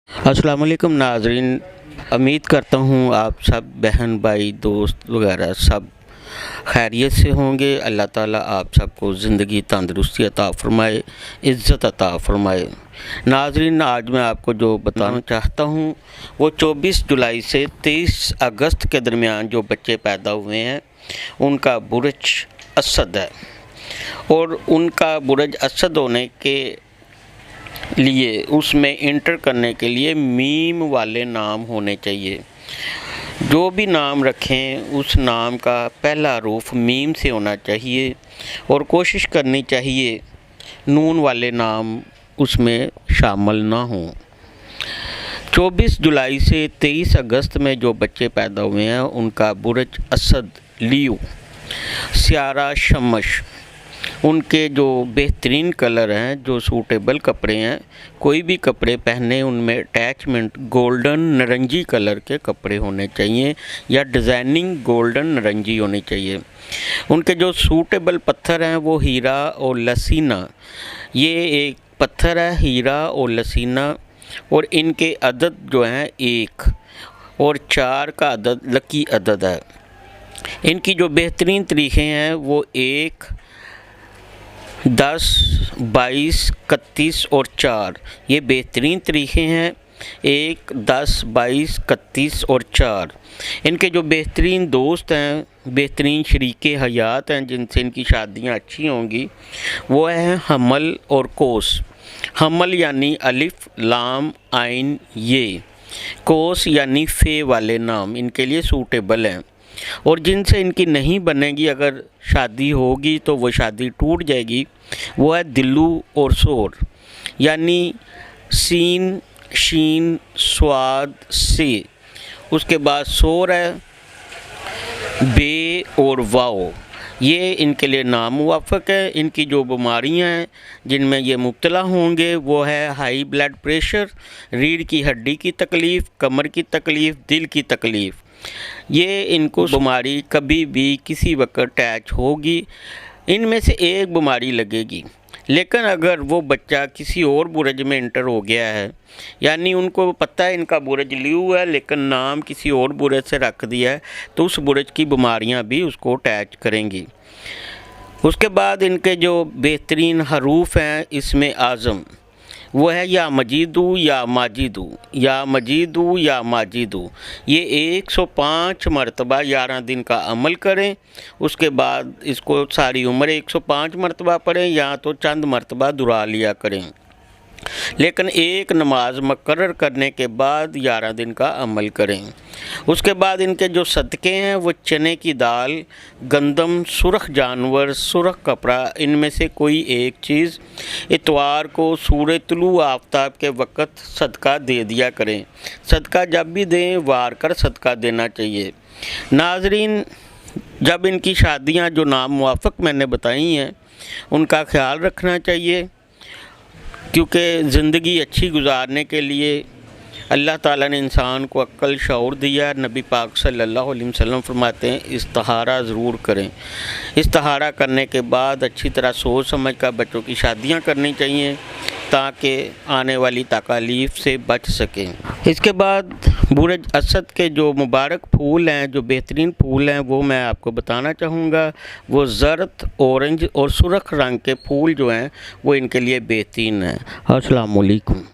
अस्सलाम वालेकुम नाज़रीन, उम्मीद करता हूँ आप सब बहन भाई दोस्त वगैरह सब खैरियत से होंगे। अल्लाह ताला आप सबको ज़िंदगी तंदुरुस्ती अता फ़रमाए, इज़्ज़त अता फ़रमाए। नाज़रीन, आज मैं आपको जो बताना चाहता हूँ वो 24 जुलाई से 23 अगस्त के दरमियान जो बच्चे पैदा हुए हैं उनका बुरज असद है, और उनका बुरज असद होने के लिए उसमें इंटर करने के लिए मीम वाले नाम होने चाहिए। जो भी नाम रखें उस नाम का पहला हरूफ मीम से होना चाहिए, और कोशिश करनी चाहिए नून वाले नाम उसमें शामिल ना हों। 24 जुलाई से 23 अगस्त में जो बच्चे पैदा हुए हैं उनका बुरज असद, लियो, सियारा, शमश, उनके जो बेहतरीन कलर हैं, जो सूटेबल कपड़े हैं, कोई भी कपड़े पहने उनमें अटैचमेंट गोल्डन नारंगी कलर के कपड़े होने चाहिए या डिज़ाइनिंग गोल्डन नारंगी होनी चाहिए। उनके जो सूटेबल पत्थर हैं वो हीरा और लसीना, ये एक पत्थर है हीरा और लसीना, और इनके अदद जो हैं 1 और 4 का अदद लकी अदद है। इनकी जो बेहतरीन तरीक़े हैं वो 1, 10, 22, 31 और 4, ये बेहतरीन तरीक़े हैं। 1, 10, 22, 31 और 4। इनके जो बेहतरीन दोस्त हैं, बेहतरीन शरीके हयात हैं जिनसे इनकी शादियां अच्छी होंगी, वो हैं हमल और कोस। हमल यानी अलिफ लाम आइन ये, कोस यानी फ़े वाले नाम इनके लिए सूटेबल हैं, और जिनसे इनकी नहीं बनेगी, अगर शादी होगी तो वो शादी टूट जाएगी, वो है दिल्लू और सोर, यानी सीन, शीन, स्वाद, से, उसके बाद सोर है बे और वाओ, ये इनके लिए नामुवाफ़िक है। इनकी जो बीमारियां हैं जिनमें ये मुब्तला होंगे वो है हाई ब्लड प्रेशर, रीढ़ की हड्डी की तकलीफ़, कमर की तकलीफ़, दिल की तकलीफ़। ये इनको बीमारी कभी भी किसी वक्त अटैच होगी, इनमें से एक बीमारी लगेगी। लेकिन अगर वो बच्चा किसी और बुरज में इंटर हो गया है, यानी उनको पता है इनका बुरज लियो है लेकिन नाम किसी और बुरज से रख दिया है, तो उस बुरज की बीमारियां भी उसको अटैच करेंगी। उसके बाद इनके जो बेहतरीन हरूफ हैं इसमें आज़म, वो है या मजीदू या माजिदू, या मजीदू या माजिदू। ये 105 मरतबा 11 दिन का अमल करें, उसके बाद इसको सारी उम्र 105 मरतबा पढ़ें, या तो चंद मरतबा दुआ लिया करें, लेकिन एक नमाज मुकर्रर करने के बाद 11 दिन का अमल करें। उसके बाद इनके जो सदक़े हैं वो चने की दाल, गंदम, सुरख जानवर, सुरख कपड़ा, इनमें से कोई एक चीज़ इतवार को सूरज तुलू आफ्ताब के वक़्त सदका दे दिया करें। सदका जब भी दें वार कर सदका देना चाहिए। नाज़रीन, जब इनकी शादियां जो नाम मुवाफ़िक मैंने बताई हैं उनका ख्याल रखना चाहिए, क्योंकि ज़िंदगी अच्छी गुजारने के लिए अल्लाह ताला ने इंसान को अक्ल शऊर दिया। नबी पाक सल्लल्लाहु अलैहि वसल्लम फरमाते हैं इस्तिहारा ज़रूर करें। इस्तिहारा करने के बाद अच्छी तरह सोच समझ कर बच्चों की शादियां करनी चाहिए ताकि आने वाली तकालीफ से बच सकें। इसके बाद बुरज असद के जो मुबारक फूल हैं, जो बेहतरीन फूल हैं, वो मैं आपको बताना चाहूँगा। वो ज़र्द, ऑरेंज और सुरख रंग के फूल जो हैं वो इनके लिए बेहतरीन हैं। अस्सलाम वालेकुम।